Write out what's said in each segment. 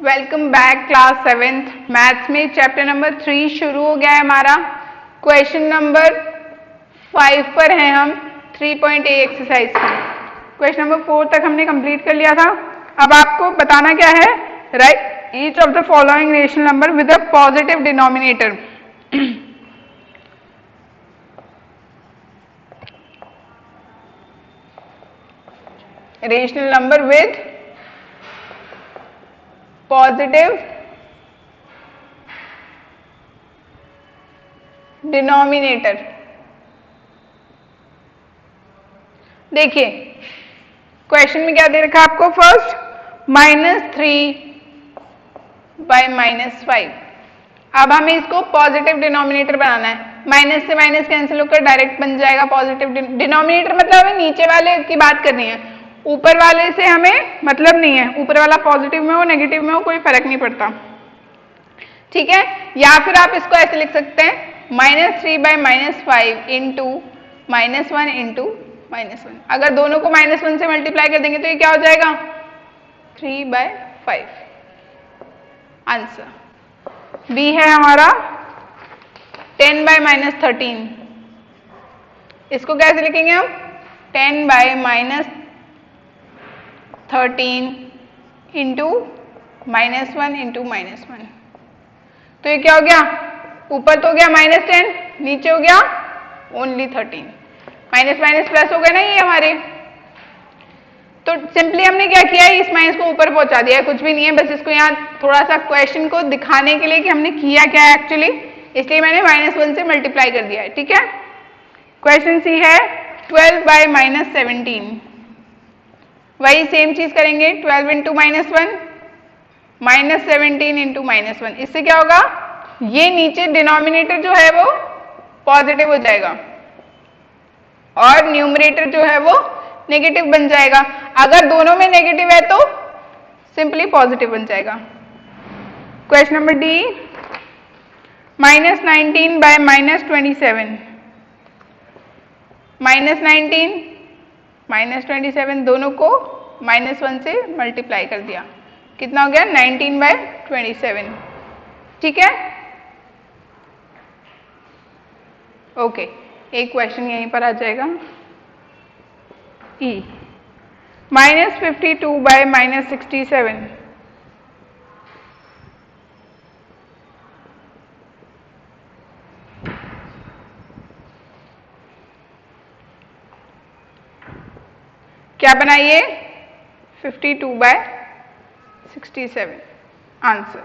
Welcome back class 7th maths में chapter number 3 शुरू हो गया है हमारा। क्वेश्चन नंबर 5 पर हैं हम 3.a एक्सरसाइज में। क्वेश्चन नंबर 4 तक हमने कंप्लीट कर लिया था। अब आपको बताना क्या है, right each of the following rational number with a positive denominator. Rational number with positive denominator. देखिए क्वेश्चन में क्या दे रखा है आपको, फर्स्ट -3 बाय -5। अब हमें इसको पॉजिटिव डिनोमिनेटर बनाना है। माइनस से माइनस कैंसिल होकर डायरेक्ट बन जाएगा पॉजिटिव डिनोमिनेटर। मतलब हमें नीचे वाले की बात करनी है, ऊपर वाले से हमें मतलब नहीं है। ऊपर वाला पॉजिटिव में हो नेगेटिव में हो कोई फर्क नहीं पड़ता, ठीक है। या फिर आप इसको ऐसे लिख सकते हैं -3 बाय -5 इंटू -1 इंटू -1। अगर दोनों को -1 से मल्टीप्लाई कर देंगे तो ये क्या हो जाएगा 3/5। आंसर बी है हमारा 10 बाय -13। इसको कैसे लिखेंगे हम 10 बाय -13 इंटू -1 इंटू -1। तो ये क्या हो गया, ऊपर तो हो गया -10, नीचे हो गया ओनली 13। माइनस माइनस प्लस हो गए ना ये हमारे। तो सिंपली हमने क्या किया है, इस माइनस को ऊपर पहुंचा दिया है, कुछ भी नहीं है। बस इसको यहाँ थोड़ा सा क्वेश्चन को दिखाने के लिए कि हमने किया क्या है एक्चुअली, इसलिए मैंने -1 से मल्टीप्लाई कर दिया है, ठीक है। क्वेश्चन सी है 12 बाय -17। वही सेम चीज करेंगे, 12 इंटू -1 -17 इंटू -1। इससे क्या होगा, ये नीचे डिनोमिनेटर जो है वो पॉजिटिव हो जाएगा और न्यूमरेटर जो है वो नेगेटिव बन जाएगा। अगर दोनों में नेगेटिव है तो सिंपली पॉजिटिव बन जाएगा। Question number D -19 bye -27। -19 -27 दोनों को -1 से मल्टीप्लाई कर दिया, कितना हो गया 19 बाय 27, ठीक है। ओके एक क्वेश्चन यहीं पर आ जाएगा ई -52 बाय -67। क्या बनाइए 52 बाय 67। आंसर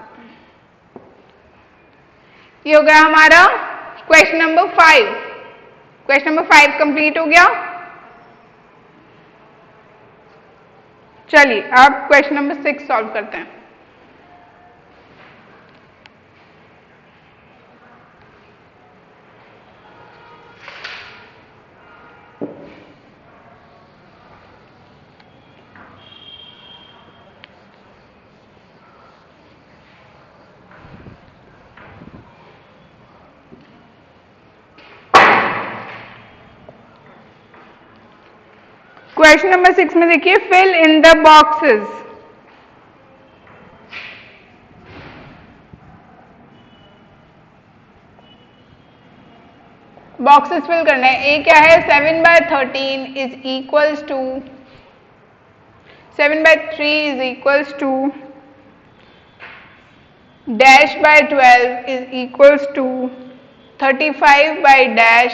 ये हो गया हमारा question number 5। Question number 5 complete हो गया। चलिए अब क्वेश्चन नंबर 6 सॉल्व करते हैं। क्वेश्चन नंबर 6 में देखिए fill in the boxes. Boxes fill करना है। ए क्या है 7 by 13 is equals to 7 by 3 is equals to dash by 12 is equals to 35 by dash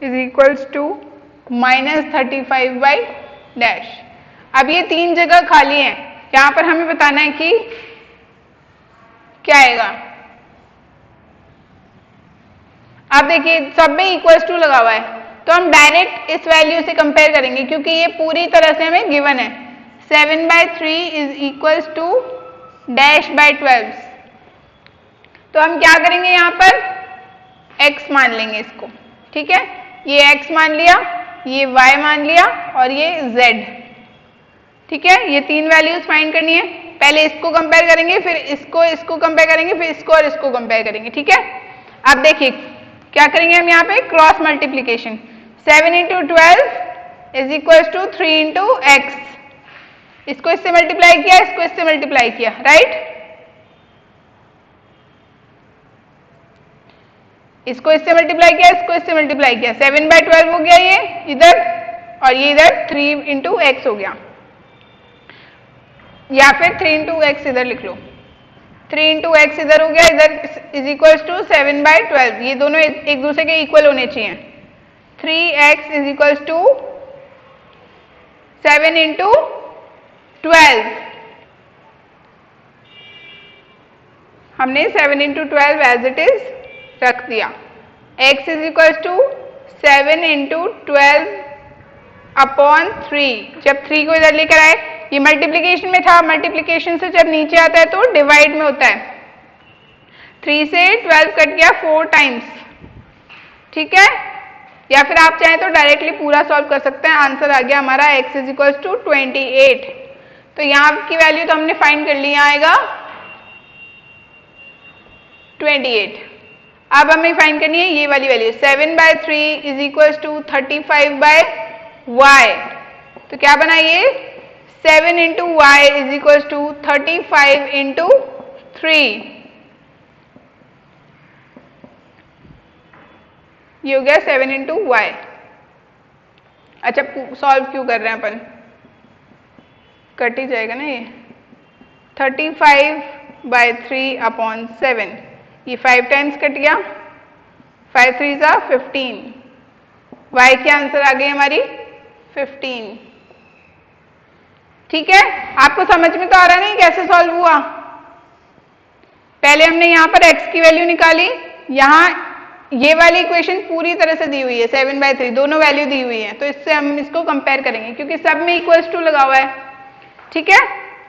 is equals to -35 by dash. अब ये तीन जगह खाली है, यहां पर हमें बताना है कि क्या आएगा। अब देखिए सब में इक्वल्स टू लगा हुआ है, तो हम डायरेक्ट इस वैल्यू से कंपेयर करेंगे क्योंकि ये पूरी तरह से हमें गिवन है। 7 by 3 is equals to dash by 12। तो हम क्या करेंगे, यहां पर x मान लेंगे इसको, ठीक है। ये x मान लिया, ये y मान लिया और ये z, ठीक है। ये तीन वैल्यूज फाइंड करनी है। पहले इसको कंपेयर करेंगे, फिर इसको कंपेयर करेंगे, फिर इसको और इसको कंपेयर करेंगे, ठीक है। अब देखिए क्या करेंगे हम यहाँ पे cross multiplication. 7 into 12 is equal to 3 into x, इसको इससे मल्टीप्लाई किया, इसको इससे मल्टीप्लाई किया, राइट? इसको इससे मल्टीप्लाई किया, इसको इससे मल्टीप्लाई किया, 7/12 हो गया ये इधर, और ये इधर 3 इंटू एक्स हो गया, या फिर 3 इंटू एक्स इधर लिख लो, 3 इंटू एक्स इधर हो गया, इधर इज इक्वल टू 7/12, ये दोनों एक दूसरे के इक्वल होने चाहिए। 3x is equal to 7 into 12, हमने 7 इंटू 12 एज इट इज रख दिया। x is equal to 7 into 12 upon 3, जब 3 को इधर लेकर आए, ये मल्टीप्लीकेशन में था, मल्टीप्लीकेशन से जब नीचे आता है तो डिवाइड में होता है, 3 से 12 कट गया 4 टाइम्स, ठीक है? या फिर आप चाहें तो डायरेक्टली पूरा सॉल्व कर सकते हैं, आंसर आ गया हमारा x इज इक्वल टू 28। तो यहाँ की वैल्यू तो हमने फाइंड कर ली, यहाँ आएगा 28। अब हमें फाइंड करनी है ये वाली value, 7/3 is equal to 35/y, तो क्या बना ये 7 into y is equal to 35 into 3, ये हो गया 7 इंटू वाई। अच्छा सॉल्व क्यों कर रहे हैं अपन, कट ही जाएगा ना ये, 35/3 अपॉन 7, ये 5 टाइम्स कट गया, 5 3 जा 15, y की आंसर आ गई हमारी 15, ठीक है? आपको समझ में तो आ रहा नहीं कैसे सॉल्व हुआ? पहले हमने यहां पर x की वैल्यू निकाली, यहां ये वाली इक्वेशन पूरी तरह से दी हुई है, 7/3 दोनों वैल्यू दी हुई है, तो इससे हम इसको कंपेयर करेंगे क्योंकि सब में इक्वल्स टू लगा हुआ है, ठीक है?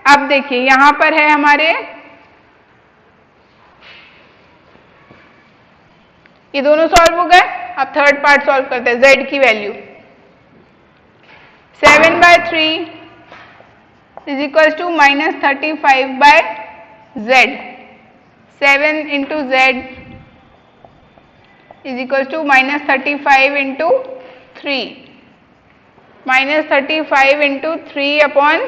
अब देखिए यहां पर है हमारे, ये दोनों सॉल्व हो गए, अब थर्ड पार्ट सॉल्व करते हैं, z की value 7/3 is equal to -35/z, 7 into z is equal to -35 into 3, -35 into 3 upon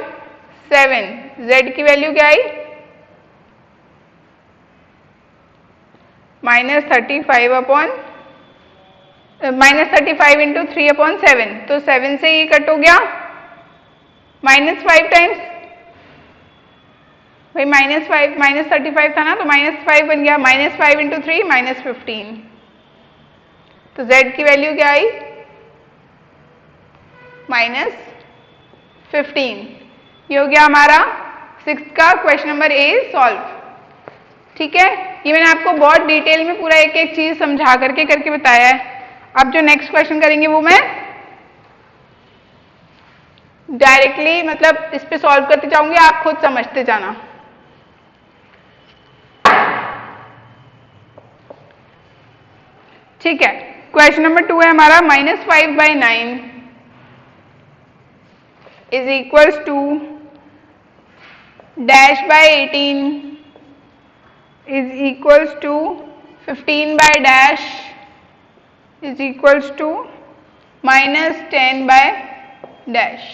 7, z की वैल्यू क्या आई -35 इंटू 3 अपॉन 7, तो 7 से ये कट हो गया, -5 टाइम्स, भाई -35 था ना, तो -5 बन गया, -5 इंटू 3 -15, तो z की वैल्यू क्या आई -15। ये हो गया हमारा 6th का क्वेश्चन नंबर ए सॉल्व, ठीक है? ये मैंने आपको बहुत डिटेल में पूरा एक एक चीज समझा करके बताया है। अब जो नेक्स्ट क्वेश्चन करेंगे वो मैं डायरेक्टली मतलब इस पे सॉल्व करते जाऊंगी, आप खुद समझते जाना। ठीक है, क्वेश्चन नंबर 2 है हमारा, -5/9 is equals to -18 is equals to 15/- is equals to -10/-।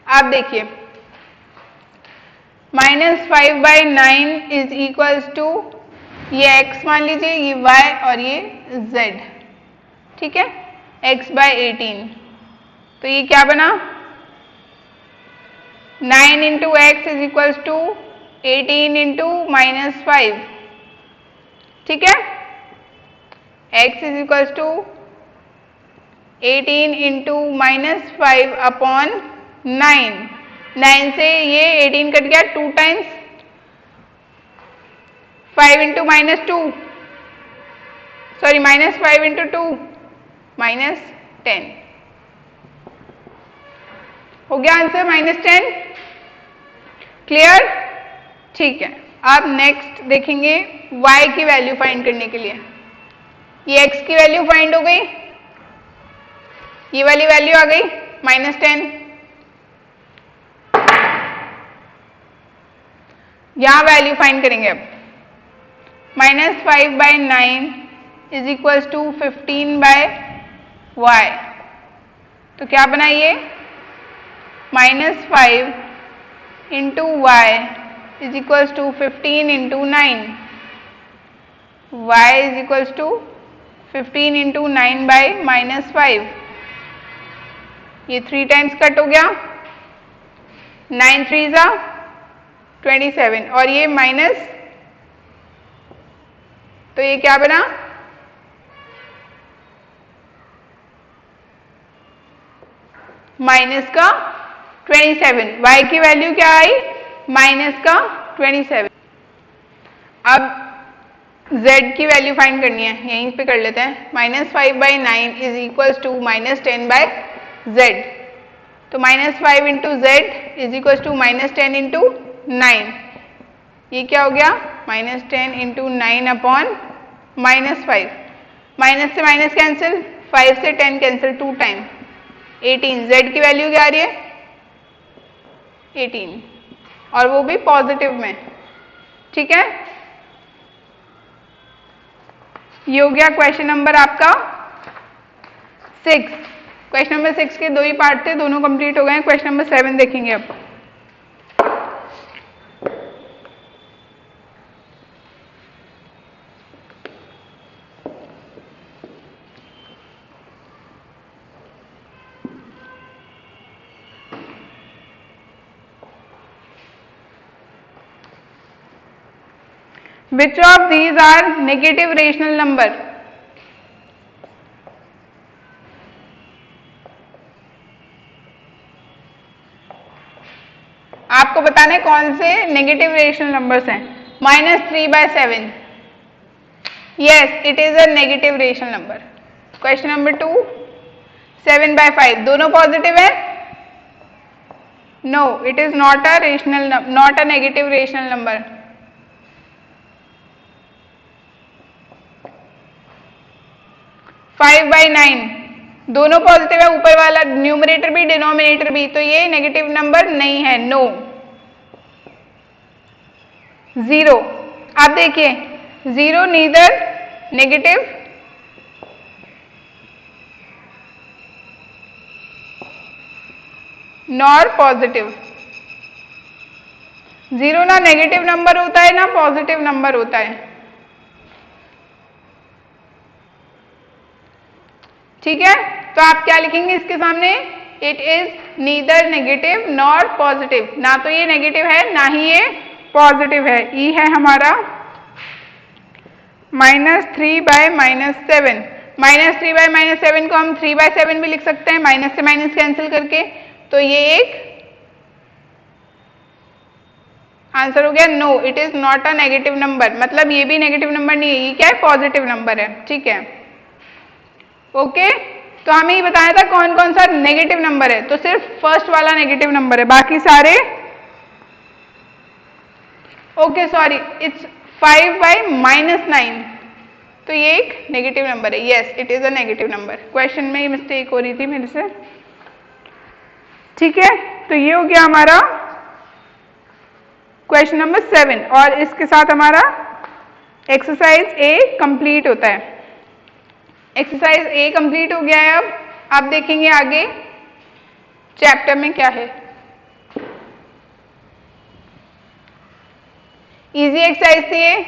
आप देखिए -5/9 is equals to ये x मान लीजिए, ये y और ये z, ठीक है? x/18, तो ये क्या बना 9 into x is equals to 18 into -5, ठीक है? x is equals to 18 into -5 upon 9, 9 से ये 18 कट गया 2 टाइम्स, 5 इंटू -2, सॉरी -5 इंटू 2 -10, हो गया आंसर -10, क्लियर? ठीक है, अब नेक्स्ट देखेंगे y की वैल्यू फाइंड करने के लिए। ये x की वैल्यू फाइंड हो गई, ये वाली वैल्यू आ गई -10, यहां वैल्यू फाइंड करेंगे अब, -5/9 इज इक्वल्स टू 15/y, तो क्या बनाइए -5 into y is equals to 15 into 9, y is equals to 15 into 9 by -5, ये 3 टाइम्स कट हो गया, 9 3 जा 27 और ये माइनस, तो ये क्या बना, माइनस का 27, y की वैल्यू क्या आई, माइनस का 27। अब z की वैल्यू फाइंड करनी है, यहीं पे कर लेते हैं, -5/9 इज इक्वल्स टू -10/z, तो -5 into z is equals to -10 into 9, ये क्या हो गया, -10 इंटू 9 अपॉन -5, माइनस से माइनस कैंसिल, 5 से 10 कैंसिल 2 टाइम, 18, z की वैल्यू क्या आ रही है 18, और वो भी पॉजिटिव में, ठीक है। ये हो गया क्वेश्चन नंबर आपका 6। क्वेश्चन नंबर 6 के 2 ही पार्ट थे, दोनों कंप्लीट हो गए हैं। क्वेश्चन नंबर 7 देखेंगे अब। Which of these are negative rational number? आपको बताना है कौन से नेगेटिव रेशनल नंबर्स हैं। -3/7, yes it is a negative rational number. Question number 2, 7/5, दोनों पॉजिटिव है, no it is not a rational, not a negative rational number. 5/9, दोनों positive है, ऊपर वाला न्यूमरेटर भी डिनोमिनेटर भी, तो ये नेगेटिव नंबर नहीं है, नो। 0, आप देखिए 0 नीदर नेगेटिव नॉर पॉजिटिव। 0 ना नेगेटिव नंबर होता है ना पॉजिटिव नंबर होता है, ठीक है। तो आप क्या लिखेंगे इसके सामने, it is neither negative nor positive, ना तो ये नेगेटिव है ना ही ये पॉजिटिव है। ई है हमारा -3/-7, -3/-7 को हम 3/7 भी लिख सकते हैं, माइनस से माइनस कैंसिल करके, तो ये एक आंसर हो गया, no it is not a negative number, मतलब ये भी नेगेटिव नंबर नहीं है, ये क्या है, पॉजिटिव नंबर है, ठीक है। ओके, तो हमें ये बताया था कौन कौन सा नेगेटिव नंबर है, तो सिर्फ फर्स्ट वाला नेगेटिव नंबर है, बाकी सारे ओके, सॉरी इट्स 5/-9, तो ये एक नेगेटिव नंबर है, yes it is a negative number. Question में ही मिस्टेक हो रही थी मेरे से, ठीक है। तो ये हो गया हमारा क्वेश्चन नंबर 7, और इसके साथ हमारा एक्सरसाइज ए कंप्लीट होता है। एक्सरसाइज ए कंप्लीट हो गया है। अब आप देखेंगे आगे चैप्टर में क्या है। इजी एक्सरसाइज थी ये,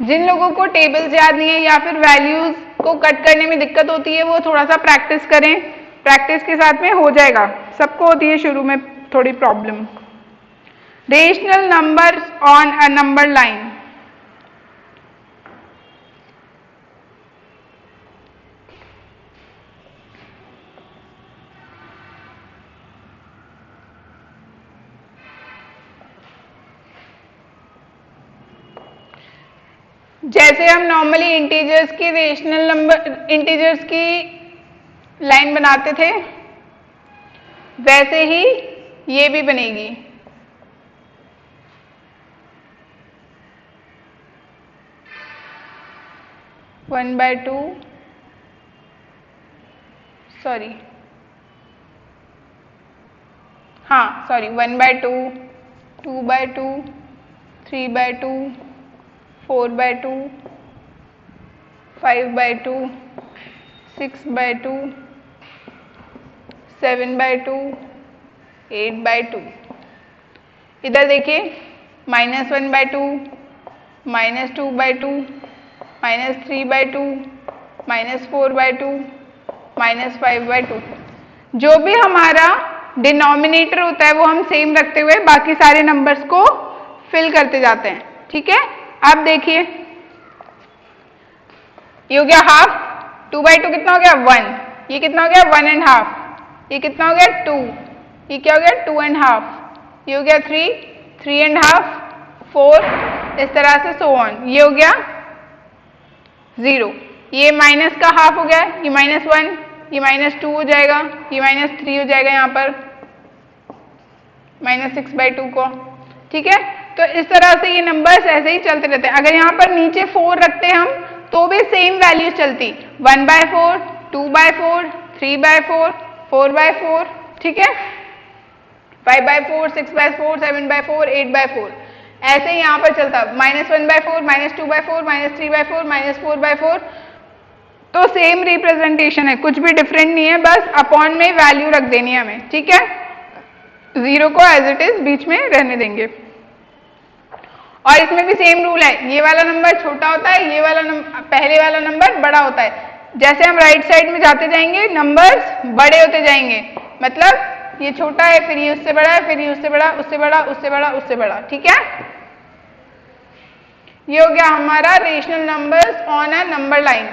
जिन लोगों को टेबल्स याद नहीं है या फिर वैल्यूज को कट करने में दिक्कत होती है वो थोड़ा सा प्रैक्टिस करें, प्रैक्टिस के साथ में हो जाएगा, सबको होती है शुरू में थोड़ी problem. Rational numbers on a number line, जैसे हम नॉर्मली इंटीजर्स की रेशनल नंबर, इंटीजर्स की लाइन बनाते थे वैसे ही ये भी बनेगी। वन बाय टू, सॉरी हाँ सॉरी 1/2, 2/2, 3/2, 4/2, 5/2, 6/2, 7/2, 8/2। इधर देखिए -1/2, -2/2, -3/2, -4/2, -5/2। जो भी हमारा डिनोमिनेटर होता है वो हम सेम रखते हुए बाकी सारे नंबर्स को फिल करते जाते हैं। ठीक है, अब देखिए ये हो गया हाफ, 2/2 कितना हो गया 1, ये कितना हो गया 1.5, ये कितना हो गया 2, ये क्या हो गया 2.5, ये हो गया 3, 3.5, 4, इस तरह से सो ऑन। ये हो गया 0, ये माइनस का हाफ हो गया, ये -1, ये -2 हो जाएगा, ये -3 हो जाएगा यहाँ पर -6/2 को। ठीक है, तो इस तरह से ये नंबर्स ऐसे ही चलते रहते हैं। अगर यहाँ पर नीचे 4 रखते हैं हम तो भी सेम वैल्यू चलती, 1/4, 2/4, 3/4, 4/4। ठीक है, 5/4, 6/4, 7/4, 8/4, ऐसे ही यहाँ पर चलता, -1/4, -2/4, -3/4, -4/4। तो सेम रिप्रेजेंटेशन है, कुछ भी डिफरेंट नहीं है, बस अपॉन में वैल्यू रख देनी है हमें। ठीक है, 0 को एज इट इज बीच में रहने देंगे। और इसमें भी सेम रूल है, ये वाला नंबर छोटा होता है, ये वाला पहले वाला नंबर बड़ा होता है। जैसे हम राइट साइड में जाते जाएंगे नंबर्स बड़े होते जाएंगे, मतलब ये छोटा है, फिर ये उससे बड़ा है, फिर ये उससे बड़ा, उससे बड़ा, उससे बड़ा, उससे बड़ा। ठीक है, ये हो गया हमारा rational numbers on a number line.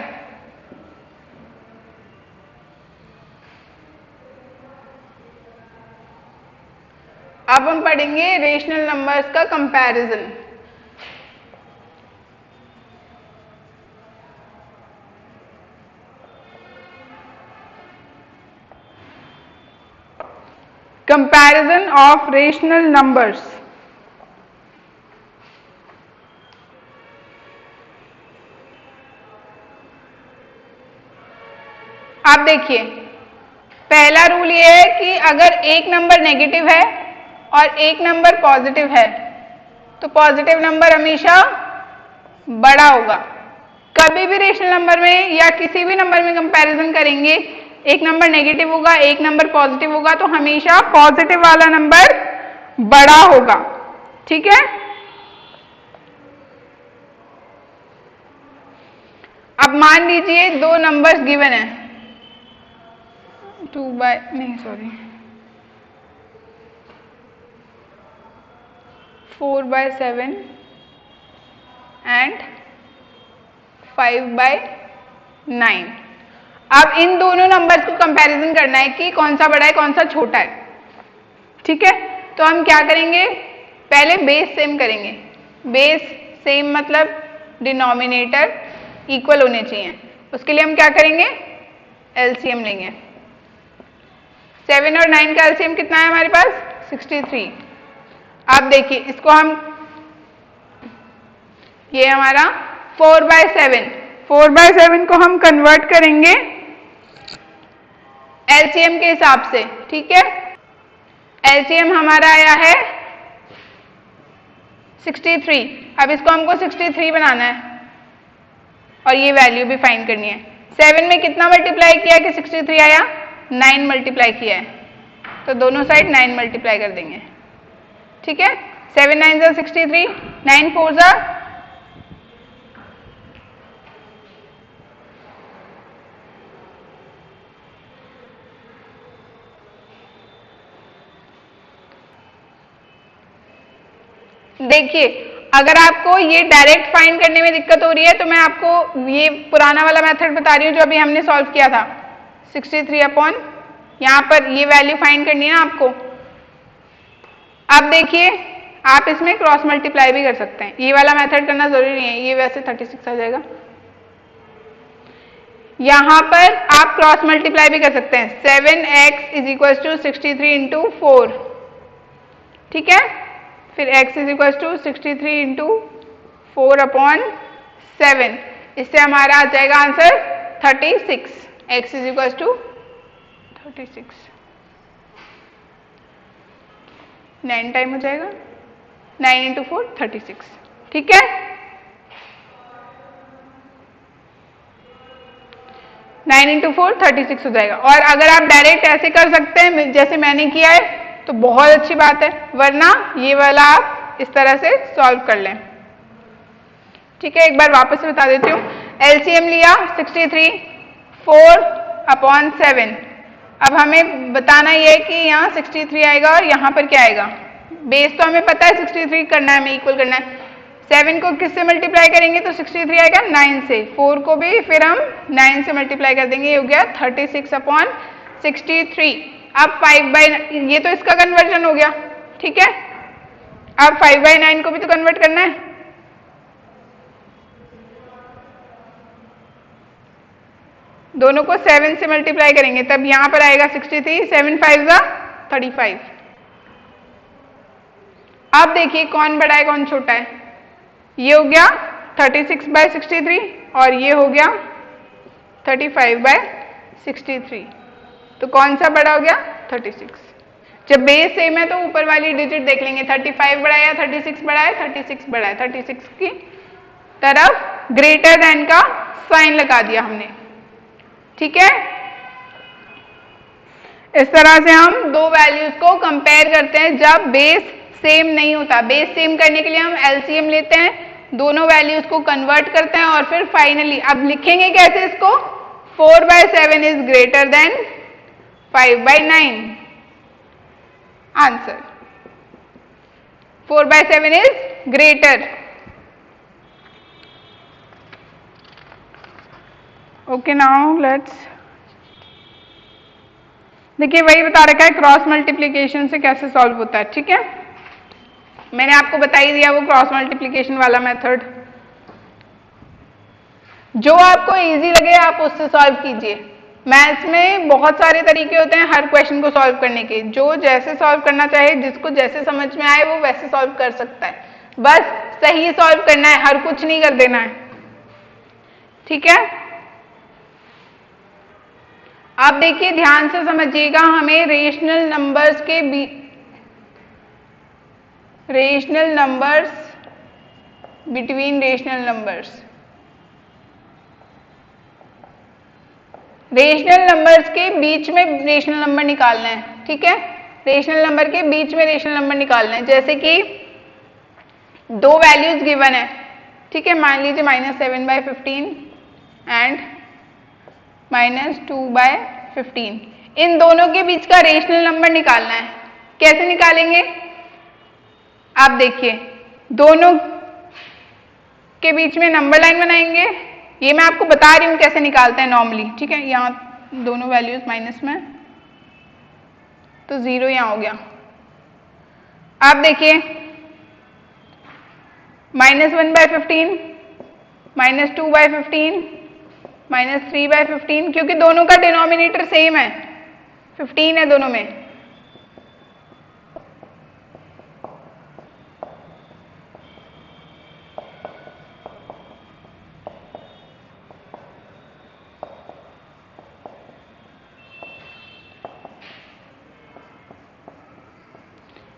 अब हम पढ़ेंगे रेशनल नंबर्स का comparison. Comparison of rational numbers. आप देखिए, पहला रूल ये है कि अगर एक नंबर नेगेटिव है और एक नंबर पॉजिटिव है तो पॉजिटिव नंबर हमेशा बड़ा होगा। कभी भी रेशनल नंबर में या किसी भी नंबर में कंपैरिजन करेंगे, एक नंबर नेगेटिव होगा, एक नंबर पॉजिटिव होगा, तो हमेशा पॉजिटिव वाला नंबर बड़ा होगा। ठीक है, अब मान लीजिए दो नंबर्स गिवन है, 4/7 एंड 5/9। अब इन दोनों नंबर्स को कंपैरिजन करना है कि कौन सा बड़ा है कौन सा छोटा है। ठीक है, तो हम क्या करेंगे, पहले बेस सेम करेंगे। बेस सेम मतलब डिनोमिनेटर इक्वल होने चाहिए। उसके लिए हम क्या करेंगे, एलसीएम लेंगे। 7 और 9 का एलसीएम कितना है हमारे पास, 63। अब देखिए इसको हम, ये हमारा 4/7, 4/7 को हम कन्वर्ट करेंगे एलसीएम के हिसाब से। ठीक है, एलसीएम हमारा आया है 63। अब इसको हमको 63 बनाना है और ये वैल्यू भी फाइंड करनी है। 7 में कितना मल्टीप्लाई किया कि 63 आया, 9 मल्टीप्लाई किया है, तो दोनों साइड 9 मल्टीप्लाई कर देंगे। ठीक है, 7 9 जा 63, 9 4 जा, देखिए अगर आपको ये डायरेक्ट फाइंड करने में दिक्कत हो रही है तो मैं आपको ये पुराना वाला मेथड बता रही हूँ जो अभी हमने सॉल्व किया था। 63 अपॉन, यहाँ पर ये वैल्यू फाइंड करनी है ना आपको। अब देखिए आप इसमें क्रॉस मल्टीप्लाई भी कर सकते हैं, ये वाला मेथड करना जरूरी नहीं है, ये वैसे 36 आ जाएगा। यहां पर आप क्रॉस मल्टीप्लाई भी कर सकते हैं, 7x is equal to 63 into 4। ठीक है, फिर x is equal to 63 into 4 upon 7, इससे हमारा आ जाएगा answer 36। x is equal to 36, 9 time हो जाएगा, 9 इंटू 4 36। ठीक है, 9 इंटू 4 36 हो जाएगा। और अगर आप डायरेक्ट ऐसे कर सकते हैं जैसे मैंने किया है तो बहुत अच्छी बात है, वरना ये वाला आप इस तरह से सॉल्व कर लें। ठीक है, एक बार वापस से बता देती हूँ। एलसीएम लिया 63, 4/7। अब हमें बताना ये है कि यहाँ 63 आएगा और यहाँ पर क्या आएगा। बेस तो हमें पता है 63 करना है, हमें इक्वल करना है। 7 को किससे मल्टीप्लाई करेंगे तो 63 आएगा 9 से। 4 को भी फिर हम 9 से मल्टीप्लाई कर देंगे, ये हो गया 36/63। अब 5/9, ये तो इसका कन्वर्जन हो गया। ठीक है, अब 5/9 को भी तो कन्वर्ट करना है। दोनों को 7 से मल्टीप्लाई करेंगे तब यहां पर आएगा 63, 7 5 35। अब देखिए कौन बड़ा है कौन छोटा है। ये हो गया 36/63 और ये हो गया 35/63। तो कौन सा बड़ा हो गया 36। जब बेस सेम है तो ऊपर वाली डिजिट देख लेंगे, 35 बड़ा है या 36 बड़ा है, 36 बड़ा है। 36 की तरफ ग्रेटर देन का साइन लगा दिया हमने। ठीक है, इस तरह से हम दो वैल्यूज को कंपेयर करते हैं जब बेस सेम नहीं होता। बेस सेम करने के लिए हम एलसीएम लेते हैं, दोनों वैल्यूज को कन्वर्ट करते हैं और फिर फाइनली अब लिखेंगे कैसे इसको, 4/7 is greater than 5/9। Answer 4/7 is greater. Okay, now let's देखिए वही बता रखा है क्रॉस मल्टीप्लिकेशन से कैसे सॉल्व होता है। ठीक है, मैंने आपको बता ही दिया वो क्रॉस मल्टीप्लिकेशन वाला मेथड। जो आपको इजी लगे आप उससे सॉल्व कीजिए। मैथ्स में बहुत सारे तरीके होते हैं हर क्वेश्चन को सॉल्व करने के, जो जैसे सॉल्व करना चाहे, जिसको जैसे समझ में आए वो वैसे सॉल्व कर सकता है। बस सही सॉल्व करना है, हर कुछ नहीं कर देना है। ठीक है, आप देखिए ध्यान से समझिएगा, हमें रेशनल नंबर्स के rational numbers between rational numbers, rational numbers के बीच में रेशनल नंबर निकालना है। ठीक है, रेशनल नंबर के बीच में रेशनल नंबर निकालना है। जैसे कि दो वैल्यूज गिवन है, ठीक है, मान लीजिए -7/15 एंड -2/15। इन दोनों के बीच का रेशनल नंबर निकालना है। कैसे निकालेंगे आप देखिए, दोनों के बीच में नंबर लाइन बनाएंगे। ये मैं आपको बता रही हूं कैसे निकालते हैं नॉर्मली। ठीक है, यहां दोनों वैल्यूज माइनस में तो 0 यहां हो गया। आप देखिए -1/15, -2/15, -3/15, क्योंकि दोनों का डिनोमिनेटर सेम है, 15 है दोनों में।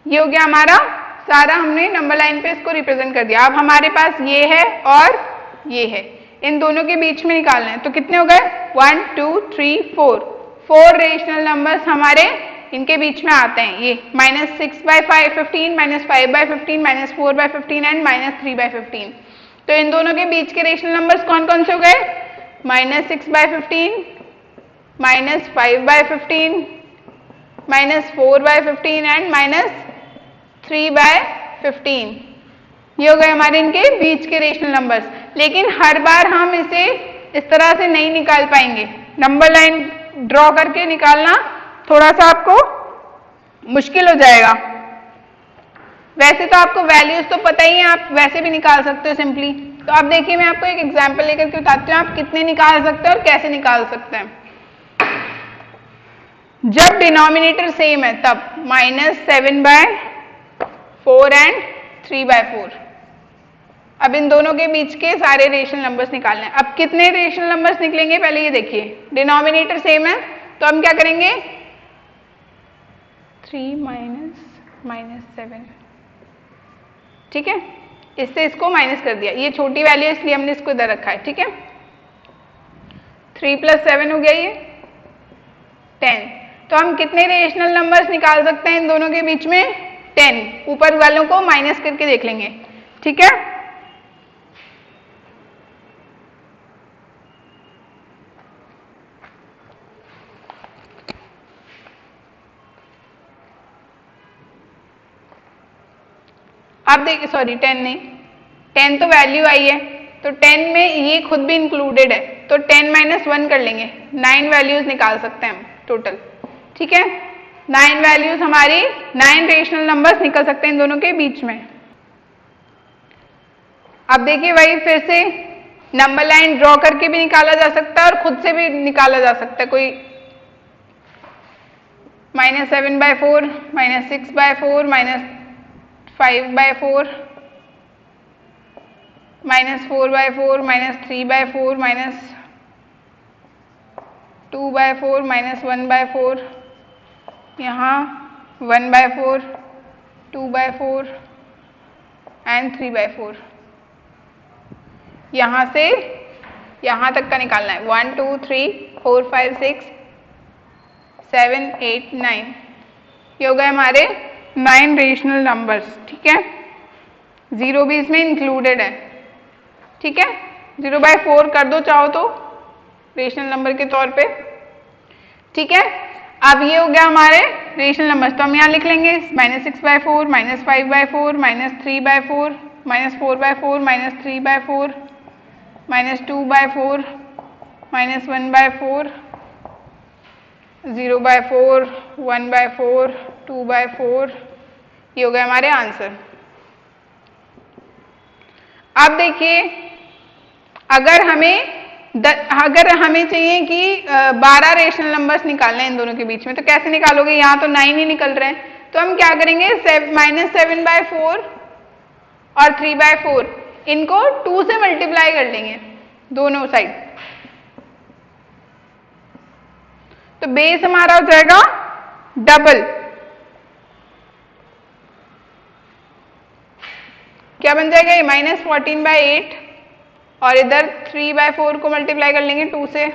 ये हो गया हमारा सारा, हमने नंबर लाइन पे इसको रिप्रेजेंट कर दिया। अब हमारे पास ये है और ये है, इन दोनों के बीच में निकालना है। तो कितने हो गए 1 2 3 4, 4 रेशनल नंबर्स हमारे इनके बीच में आते हैं। ये -6/15, -5/15, -4/15 एंड -3/15। तो इन दोनों के बीच के रेशनल नंबर्स कौन कौन से हो गए, -6/15, -5/15, -4/15 एंड -3/15। ये हो गए हमारे इनके बीच के रेशनल नंबर्स। लेकिन हर बार हम इसे इस तरह से नहीं निकाल पाएंगे। नंबर लाइन ड्रॉ करके निकालना थोड़ा सा आपको मुश्किल हो जाएगा। वैसे तो आपको वैल्यूज तो पता ही है, आप वैसे भी निकाल सकते हो सिंपली। तो आप देखिए मैं आपको एक एग्जांपल लेकर के बताती हूँ आप कितने निकाल सकते हो और कैसे निकाल सकते हैं। जब डिनोमिनेटर सेम है तब -7/4 एंड 3/4। अब इन दोनों के बीच के सारे रेशनल नंबर्स निकालने हैं। अब कितने रेशनल नंबर्स निकलेंगे पहले ये देखिए, डिनोमिनेटर सेम है तो हम क्या करेंगे 3 -7। ठीक है, इससे इसको माइनस कर दिया, ये छोटी वैल्यू है इसलिए हमने इसको इधर रखा है। ठीक है, 3 3 + 7 हो गया ये 10। तो हम कितने रेशनल नंबर्स निकाल सकते हैं इन दोनों के बीच में? 10। ऊपर वालों को माइनस करके देख लेंगे, ठीक है। अब देखिए, सॉरी 10 नहीं, 10 तो वैल्यू आई है, तो 10 में ये खुद भी इंक्लूडेड है, तो 10 - 1 कर लेंगे। 9 वैल्यूज निकाल सकते हैं हम टोटल, ठीक है। 9 वैल्यूज हमारी 9 रेशनल नंबर्स निकल सकते हैं इन दोनों के बीच में। अब देखिए वही फिर से नंबर लाइन ड्रॉ करके भी निकाला जा सकता है और खुद से भी निकाला जा सकता है। कोई -7/4, -6/4, -5/4, -4/4, -3/4, -2/4, -1/4, यहाँ 1/4, 2/4 एंड 3/4। यहाँ से यहाँ तक का निकालना है। 1 2 3 4 5 6 7 8 9, ये हो गए हमारे 9 रेशनल नंबर्स, ठीक है। 0 भी इसमें इंक्लूडेड है, ठीक है। 0/4 कर दो चाहो तो रेशनल नंबर के तौर पे, ठीक है। अब ये हो गया हमारे रेशनल नंबर्स, तो हम यहाँ लिख लेंगे -6/4, -5/4, -3/4, -4/4, -3/4, -2/4, -1/4, 0/4, 1/4, 2/4, ये हो गए हमारे आंसर। अब देखिए अगर हमें चाहिए कि 12 रेशनल नंबर्स निकालने हैं इन दोनों के बीच में, तो कैसे निकालोगे? यहाँ तो 9 ही निकल रहे हैं, तो हम क्या करेंगे? -7/4 और 3/4 इनको 2 से मल्टीप्लाई कर लेंगे दोनों साइड, तो बेस हमारा हो जाएगा डबल। क्या बन जाएगा ये? -14/8 और इधर 3/4 को मल्टीप्लाई कर लेंगे 2 से,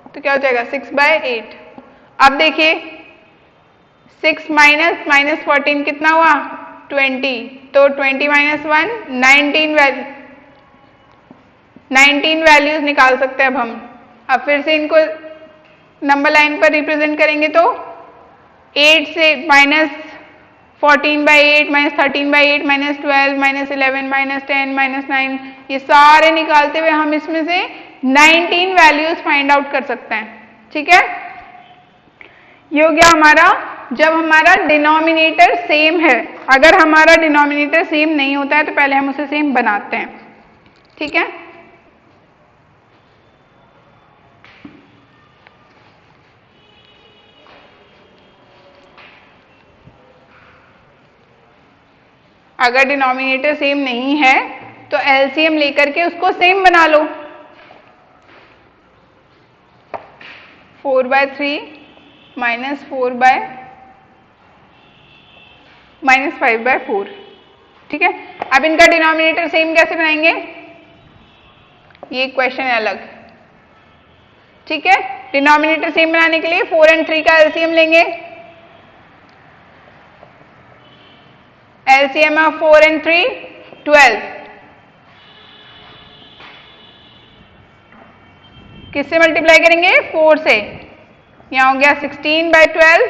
तो क्या हो जाएगा 6/8। अब देखिए 6 - -14 कितना हुआ? 20, तो 20 - 1 19 वैल्यूज निकाल सकते हैं अब हम। अब फिर से इनको नंबर लाइन पर रिप्रेजेंट करेंगे तो 8 से -14/8, -13/8, -12, -11, -10, -9, ये सारे निकालते हुए हम इसमें से 19 वैल्यूज फाइंड आउट कर सकते हैं, ठीक है। ये हो गया हमारा जब हमारा डिनोमिनेटर सेम है। अगर हमारा डिनोमिनेटर सेम नहीं होता है तो पहले हम उसे सेम बनाते हैं, ठीक है। अगर डिनोमिनेटर सेम नहीं है तो एलसीएम लेकर के उसको सेम बना लो। 4/3 -5/4, ठीक है। अब इनका डिनोमिनेटर सेम कैसे बनाएंगे? ये क्वेश्चन है अलग, ठीक है। डिनोमिनेटर सेम बनाने के लिए 4 और 3 का एलसीएम लेंगे। LCM of 4 and 3 12, किससे मल्टीप्लाई करेंगे? 4 से। यहाँ हो गया 16/12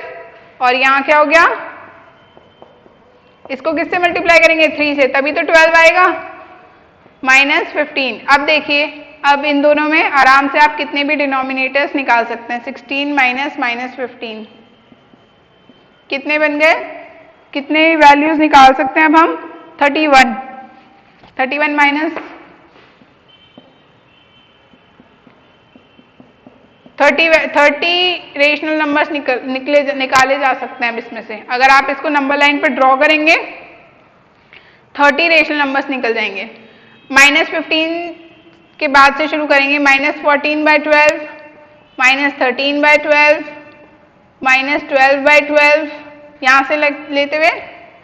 और यहाँ क्या हो गया? इसको किससे मल्टीप्लाई करेंगे? 3 से, तभी तो 12 आएगा। -15। अब देखिए अब इन दोनों में आराम से आप कितने भी डिनोमिनेटर्स निकाल सकते हैं। 16 - -15 कितने बन गए? कितने वैल्यूज निकाल सकते हैं अब हम? 31 माइनस 30 रेशनल नंबर्स निकाले जा सकते हैं अब इसमें से। अगर आप इसको नंबर लाइन पर ड्रॉ करेंगे 30 रेशनल नंबर्स निकल जाएंगे। -15 के बाद से शुरू करेंगे। -14/12, -13/12, -12/12, यहाँ से लेते हुए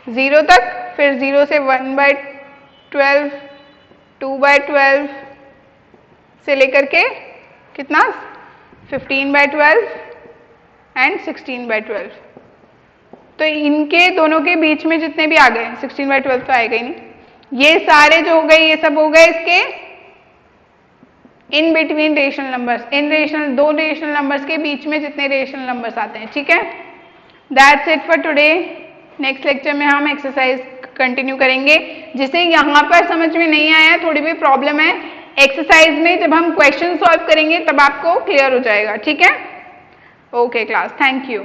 0 तक, फिर 0 से 1/12, 2/12, से लेकर के कितना 15/12 एंड 16/12, तो इनके दोनों के बीच में जितने भी आ गए 16/12 तो आएगा ही नहीं, ये सारे जो हो गए ये सब हो गए इसके in between rational numbers, in rational दो रेशनल नंबर्स के बीच में जितने रेशनल नंबर्स आते हैं। ठीक है, that's it for today. Next lecture में हम एक्सरसाइज कंटिन्यू करेंगे। जिसे यहाँ पर समझ में नहीं आया, थोड़ी भी प्रॉब्लम है, एक्सरसाइज में जब हम क्वेश्चन सॉल्व करेंगे तब आपको क्लियर हो जाएगा। ठीक है, ओके क्लास, थैंक यू।